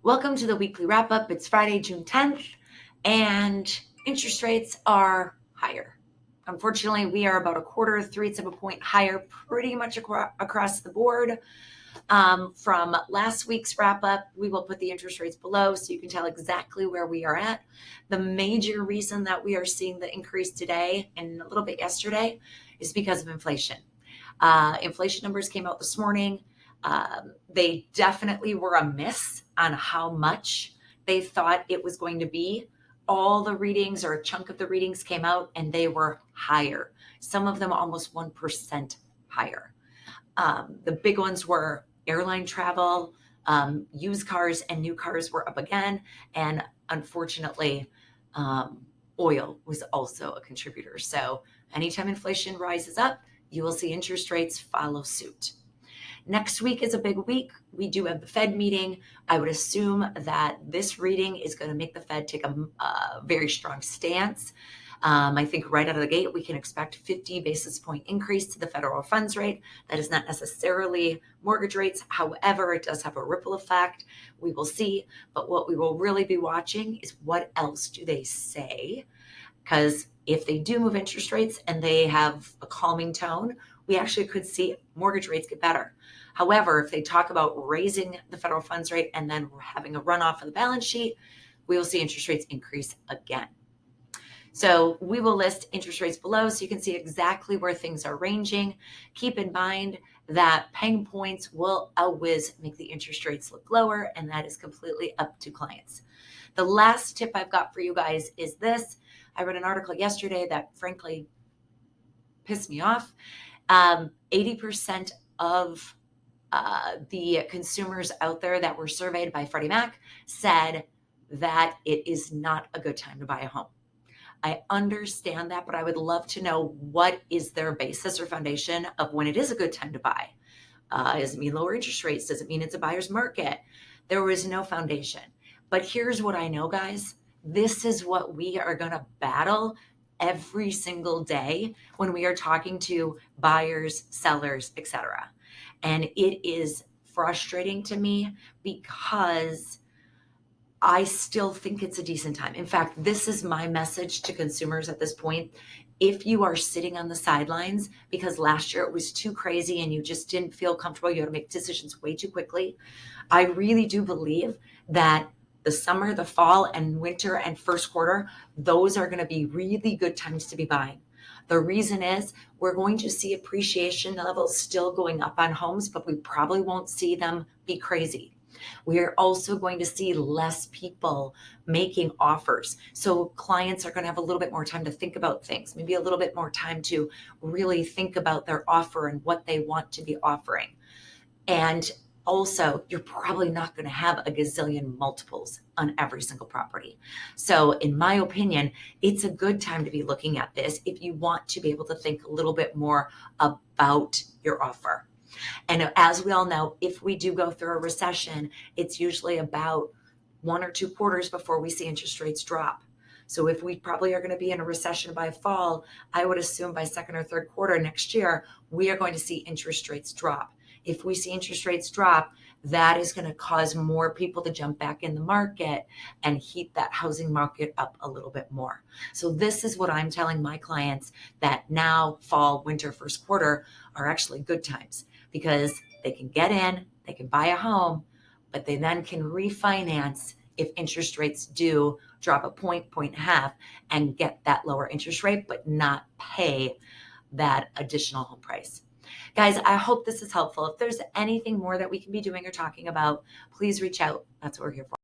Welcome to the weekly wrap up. It's Friday, June 10th, and interest rates are higher. Unfortunately, we are about a quarter, 3/8 of a point higher, pretty much across the board. From last week's wrap up, we will put the interest rates below so you can tell exactly where we are at. The major reason that we are seeing the increase today and a little bit yesterday is because of inflation. Inflation numbers came out this morning. They definitely were a miss on how much they thought it was going to be. All the readings, or a chunk of the readings, came out and they were higher. Some of them almost 1% higher. The big ones were airline travel, used cars and new cars were up again. And unfortunately, oil was also a contributor. So anytime inflation rises up, you will see interest rates follow suit. Next week is a big week. We do have the Fed meeting. I would assume that this reading is going to make the Fed take a very strong stance. I think right out of the gate, we can expect 50 basis point increase to the federal funds rate. That is not necessarily mortgage rates. However, it does have a ripple effect. We will see. But what we will really be watching is what else do they say? Because if they do move interest rates and they have a calming tone, we actually could see mortgage rates get better. However, if they talk about raising the federal funds rate and then having a runoff of the balance sheet, we will see interest rates increase again. So we will list interest rates below so you can see exactly where things are ranging. Keep in mind that paying points will always make the interest rates look lower, and that is completely up to clients. The last tip I've got for you guys is this. I read an article yesterday that frankly pissed me off. 80% of the consumers out there that were surveyed by Freddie Mac said that it is not a good time to buy a home. I understand that, but I would love to know what is their basis or foundation of when it is a good time to buy. Does it mean lower interest rates? Does it mean it's a buyer's market? There was no foundation. But here's what I know, guys. This is what we are going to battle every single day when we are talking to buyers, sellers, etc. And it is frustrating to me because I still think it's a decent time. In fact, this is my message to consumers at this point. If you are sitting on the sidelines because last year it was too crazy and you just didn't feel comfortable, you had to make decisions way too quickly, I really do believe that the summer, the fall, and winter and first quarter, those are going to be really good times to be buying. The reason is we're going to see appreciation levels still going up on homes, but we probably won't see them be crazy. We are also going to see less people making offers. So clients are going to have a little bit more time to think about things, maybe a little bit more time to really think about their offer and what they want to be offering. And also, you're probably not going to have a gazillion multiples on every single property. So in my opinion, it's a good time to be looking at this if you want to be able to think a little bit more about your offer. And as we all know, if we do go through a recession, it's usually about 1 or 2 quarters before we see interest rates drop. So if we probably are going to be in a recession by fall, I would assume by second or third quarter next year, we are going to see interest rates drop. If we see interest rates drop, that is going to cause more people to jump back in the market and heat that housing market up a little bit more. So this is what I'm telling my clients, that now fall, winter, first quarter are actually good times because they can get in, they can buy a home, but they then can refinance if interest rates do drop a point and a half and get that lower interest rate, but not pay that additional home price. Guys, I hope this is helpful. If there's anything more that we can be doing or talking about, please reach out. That's what we're here for.